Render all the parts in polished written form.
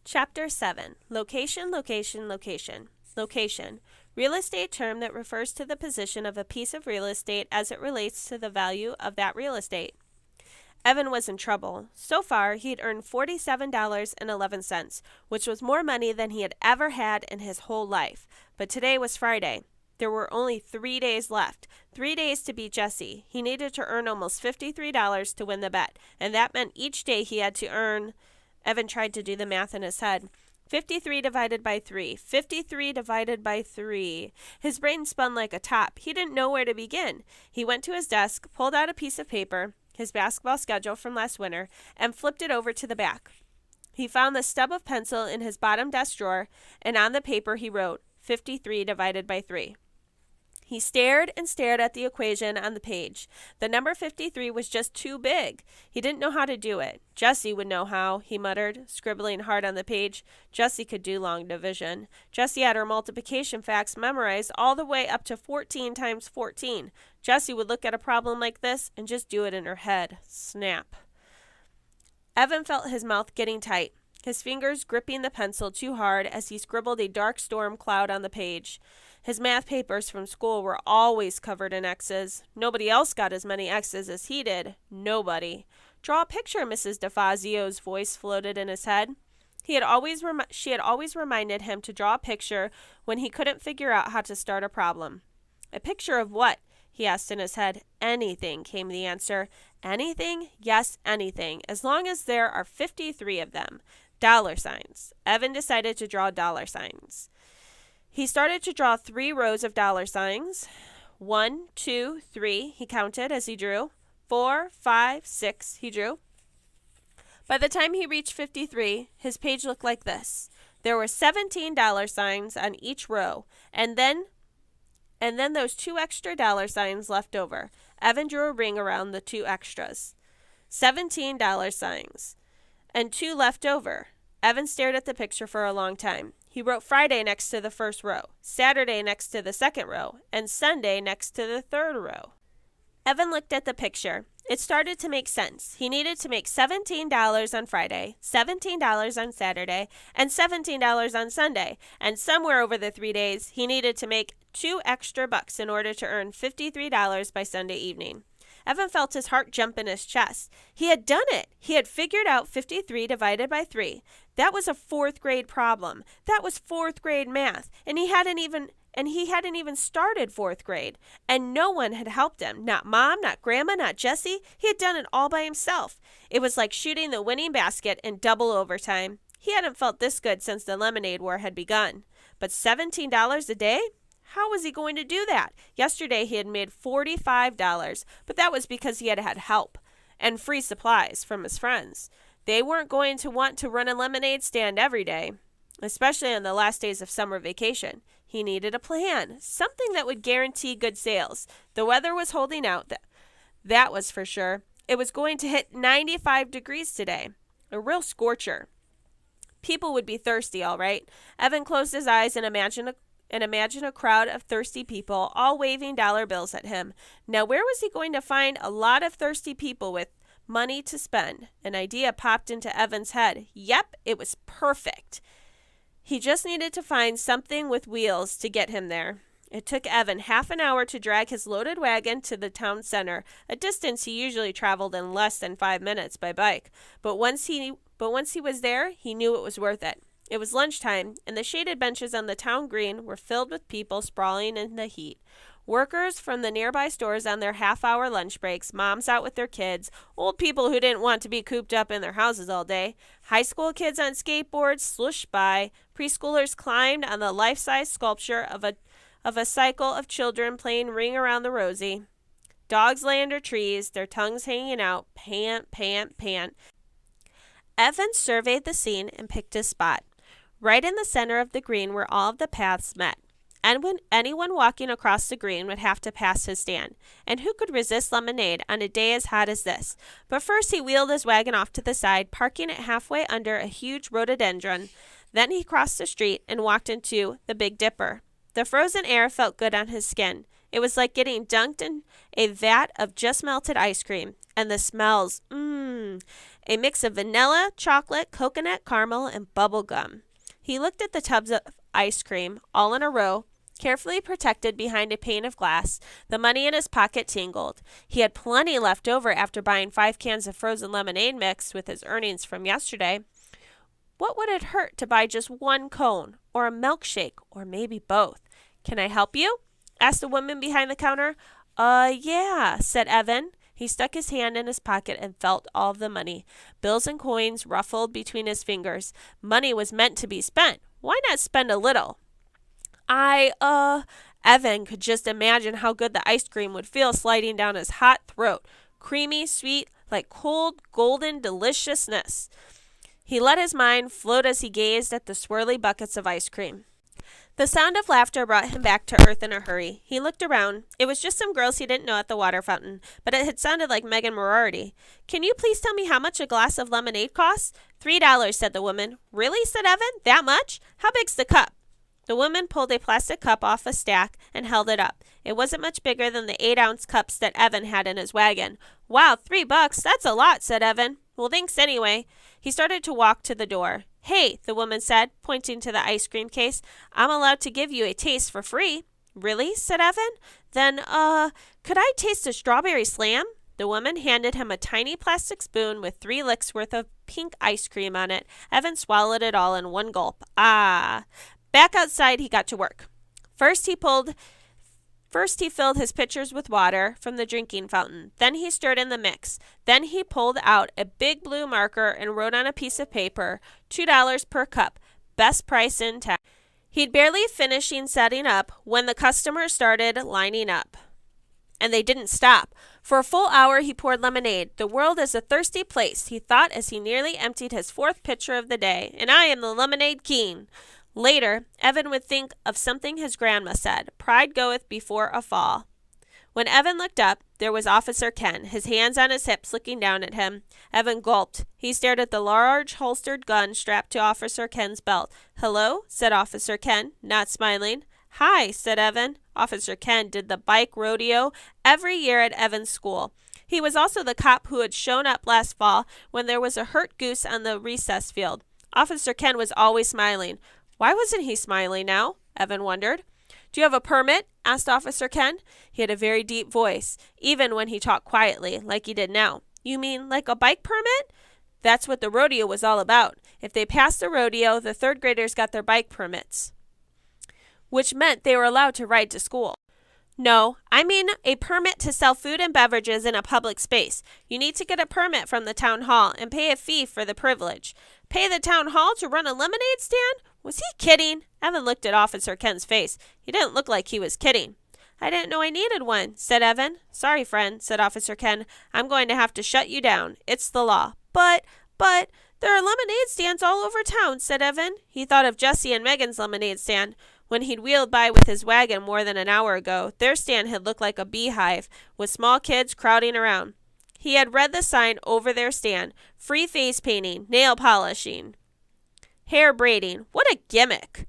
Chapter 7. Location, location, location. Location. Real estate term that refers to the position of a piece of real estate as it relates to the value of that real estate. Evan was in trouble. So far, he had earned $47.11, which was more money than he had ever had in his whole life. But today was Friday. There were only 3 days left. 3 days to beat Jesse. He needed to earn almost $53 to win the bet, and that meant each day he had to earn. Evan tried to do the math in his head. 53 divided by 3. 53 divided by 3. His brain spun like a top. He didn't know where to begin. He went to his desk, pulled out a piece of paper, his basketball schedule from last winter, and flipped it over to the back. He found the stub of pencil in his bottom desk drawer, and on the paper he wrote 53 divided by 3. He stared and stared at the equation on the page. The number 53 was just too big. He didn't know how to do it. Jesse would know how, he muttered, scribbling hard on the page. Jesse could do long division. Jesse had her multiplication facts memorized all the way up to 14 times 14. Jesse would look at a problem like this and just do it in her head. Snap. Evan felt his mouth getting tight, his fingers gripping the pencil too hard as he scribbled a dark storm cloud on the page. His math papers from school were always covered in X's. Nobody else got as many X's as he did. Nobody. Draw a picture, Mrs. DeFazio's voice floated in his head. She had always reminded him to draw a picture when he couldn't figure out how to start a problem. A picture of what? He asked in his head. Anything, came the answer. Anything? Yes, anything, as long as there are 53 of them. Dollar signs. Evan decided to draw dollar signs. He started to draw 3 rows of dollar signs. 1, 2, 3, he counted as he drew. 4, 5, 6, he drew. By the time he reached 53, his page looked like this. There were 17 dollar signs on each row, and then those 2 extra dollar signs left over. Evan drew a ring around the 2 extras. 17 dollar signs, and 2 left over. Evan stared at the picture for a long time. He wrote Friday next to the first row, Saturday next to the second row, and Sunday next to the third row. Evan looked at the picture. It started to make sense. He needed to make $17 on Friday, $17 on Saturday, and $17 on Sunday. And somewhere over the 3 days, he needed to make 2 extra bucks in order to earn $53 by Sunday evening. Evan felt his heart jump in his chest. He had done it. He had figured out 53 divided by 3. That was a 4th grade problem. That was 4th grade math. And he hadn't even started 4th grade. And no one had helped him. Not Mom, not Grandma, not Jesse. He had done it all by himself. It was like shooting the winning basket in double overtime. He hadn't felt this good since the lemonade war had begun. But $17 a day? How was he going to do that? Yesterday he had made $45, but that was because he had had help and free supplies from his friends. They weren't going to want to run a lemonade stand every day, especially on the last days of summer vacation. He needed a plan, something that would guarantee good sales. The weather was holding out, that was for sure. It was going to hit 95 degrees today, a real scorcher. People would be thirsty, all right. Evan closed his eyes and imagined a crowd of thirsty people, all waving dollar bills at him. Now, where was he going to find a lot of thirsty people with money to spend? An idea popped into Evan's head. Yep, it was perfect. He just needed to find something with wheels to get him there. It took Evan half an hour to drag his loaded wagon to the town center, a distance he usually traveled in less than 5 minutes by bike. But once he was there, he knew it was worth it. It was lunchtime, and the shaded benches on the town green were filled with people sprawling in the heat. Workers from the nearby stores on their half-hour lunch breaks, moms out with their kids, old people who didn't want to be cooped up in their houses all day, high school kids on skateboards swooshed by, preschoolers climbed on the life-size sculpture of a cycle of children playing Ring Around the Rosie. Dogs lay under trees, their tongues hanging out, pant, pant, pant. Evan surveyed the scene and picked his spot. Right in the center of the green where all of the paths met. And when anyone walking across the green would have to pass his stand. And who could resist lemonade on a day as hot as this? But first he wheeled his wagon off to the side, parking it halfway under a huge rhododendron. Then he crossed the street and walked into the Big Dipper. The frozen air felt good on his skin. It was like getting dunked in a vat of just melted ice cream. And the smells, a mix of vanilla, chocolate, coconut, caramel, and bubble gum. He looked at the tubs of ice cream, all in a row, carefully protected behind a pane of glass. The money in his pocket tingled. He had plenty left over after buying 5 cans of frozen lemonade mix with his earnings from yesterday. What would it hurt to buy just 1 cone, or a milkshake, or maybe both? "Can I help you?" asked the woman behind the counter. Yeah," said Evan. He stuck his hand in his pocket and felt all of the money. Bills and coins ruffled between his fingers. Money was meant to be spent. Why not spend a little? Evan could just imagine how good the ice cream would feel sliding down his hot throat. Creamy, sweet, like cold, golden deliciousness. He let his mind float as he gazed at the swirly buckets of ice cream. The sound of laughter brought him back to earth in a hurry. He looked around. It was just some girls he didn't know at the water fountain, but it had sounded like Megan Moriarty. "Can you please tell me how much a glass of lemonade costs?" $3, said the woman. "Really?" said Evan. "That much? How big's the cup?" The woman pulled a plastic cup off a stack and held it up. It wasn't much bigger than the 8-ounce cups that Evan had in his wagon. "Wow, $3, that's a lot," said Evan. "Well, thanks anyway." He started to walk to the door. "Hey," the woman said, pointing to the ice cream case, "I'm allowed to give you a taste for free." "Really?" said Evan. "Then, could I taste a strawberry slam?" The woman handed him a tiny plastic spoon with 3 licks worth of pink ice cream on it. Evan swallowed it all in one gulp. Back outside, he got to work. First, he filled his pitchers with water from the drinking fountain. Then he stirred in the mix. Then he pulled out a big blue marker and wrote on a piece of paper, $2 per cup, best price in town. He'd barely finishing setting up when the customers started lining up. And they didn't stop. For a full hour, he poured lemonade. The world is a thirsty place, he thought as he nearly emptied his 4th pitcher of the day. And I am the lemonade king. Later, Evan would think of something his grandma said, "Pride goeth before a fall." When Evan looked up, there was Officer Ken, his hands on his hips, looking down at him. Evan gulped. He stared at the large holstered gun strapped to Officer Ken's belt. "Hello?" said Officer Ken, not smiling. "Hi," said Evan. Officer Ken did the bike rodeo every year at Evan's school. He was also the cop who had shown up last fall when there was a hurt goose on the recess field. Officer Ken was always smiling. Why wasn't he smiling now? Evan wondered. "Do you have a permit?" asked Officer Ken. He had a very deep voice, even when he talked quietly, like he did now. "You mean like a bike permit?" That's what the rodeo was all about. If they passed the rodeo, the 3rd graders got their bike permits, which meant they were allowed to ride to school. "No, I mean a permit to sell food and beverages in a public space. You need to get a permit from the town hall and pay a fee for the privilege." "Pay the town hall to run a lemonade stand?" Was he kidding? Evan looked at Officer Ken's face. He didn't look like he was kidding. "I didn't know I needed one," said Evan. "Sorry, friend," said Officer Ken. "I'm going to have to shut you down. It's the law." But, there are lemonade stands all over town," said Evan. He thought of Jesse and Megan's lemonade stand. When he'd wheeled by with his wagon more than an hour ago, their stand had looked like a beehive, with small kids crowding around. He had read the sign over their stand. Free face painting, nail polishing, hair braiding. What a gimmick.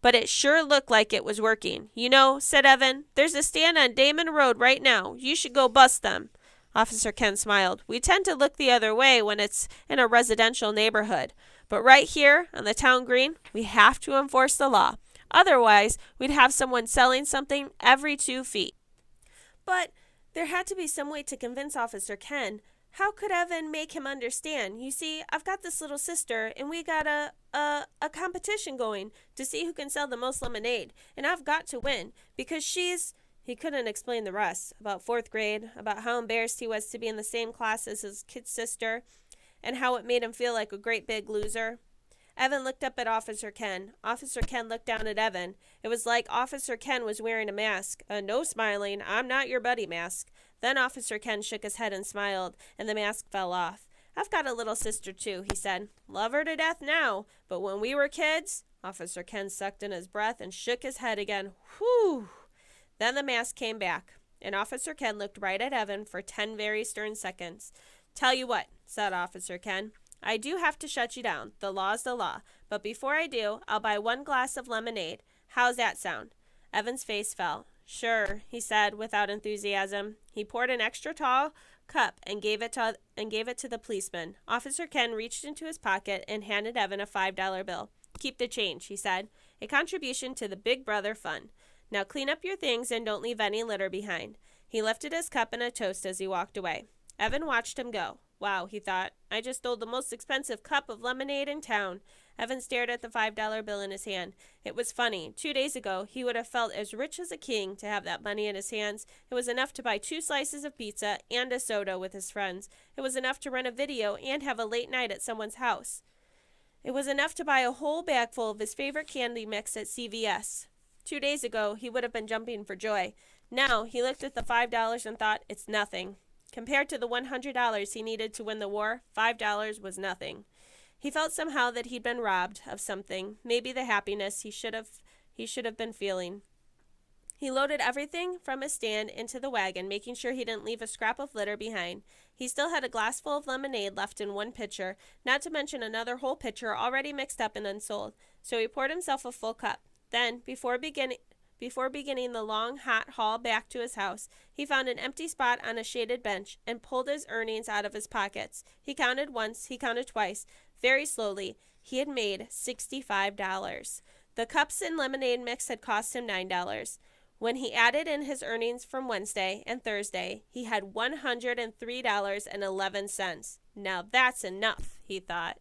But it sure looked like it was working. "You know," said Evan, "there's a stand on Damon Road right now. You should go bust them." Officer Ken smiled. "We tend to look the other way when it's in a residential neighborhood. But right here on the town green, we have to enforce the law. Otherwise, we'd have someone selling something every 2 feet. But there had to be some way to convince Officer Ken. How could Evan make him understand? "You see, I've got this little sister, and we got a competition going to see who can sell the most lemonade. And I've got to win, because she's—" He couldn't explain the rest, about 4th grade, about how embarrassed he was to be in the same class as his kid sister, and how it made him feel like a great big loser. Evan looked up at Officer Ken. Officer Ken looked down at Evan. It was like Officer Ken was wearing a mask, a no smiling, "I'm not your buddy" mask. Then Officer Ken shook his head and smiled, and the mask fell off. "I've got a little sister too," he said. "Love her to death now, but when we were kids—" Officer Ken sucked in his breath and shook his head again. Whew! Then the mask came back, and Officer Ken looked right at Evan for 10 very stern seconds. "Tell you what," said Officer Ken. "I do have to shut you down. The law's the law. But before I do, I'll buy 1 glass of lemonade. How's that sound?" Evan's face fell. "Sure," he said without enthusiasm. He poured an extra tall cup and gave it to the policeman. Officer Ken reached into his pocket and handed Evan a $5 bill. "Keep the change," he said. "A contribution to the Big Brother Fund. Now clean up your things and don't leave any litter behind." He lifted his cup in a toast as he walked away. Evan watched him go. "Wow," he thought, "I just stole the most expensive cup of lemonade in town." Evan stared at the $5 bill in his hand. It was funny. 2 days ago, he would have felt as rich as a king to have that money in his hands. It was enough to buy 2 slices of pizza and a soda with his friends. It was enough to rent a video and have a late night at someone's house. It was enough to buy a whole bag full of his favorite candy mix at CVS. 2 days ago, he would have been jumping for joy. Now, he looked at the $5 and thought, it's nothing. Compared to the $100 he needed to win the war, $5 was nothing. He felt somehow that he'd been robbed of something, maybe the happiness he should have been feeling. He loaded everything from his stand into the wagon, making sure he didn't leave a scrap of litter behind. He still had a glass full of lemonade left in one pitcher, not to mention another whole pitcher already mixed up and unsold, so he poured himself a full cup. Then, before beginning the long, hot haul back to his house, he found an empty spot on a shaded bench and pulled his earnings out of his pockets. He counted once, he counted twice. Very slowly, he had made $65. The cups and lemonade mix had cost him $9. When he added in his earnings from Wednesday and Thursday, he had $103.11. Now that's enough, he thought.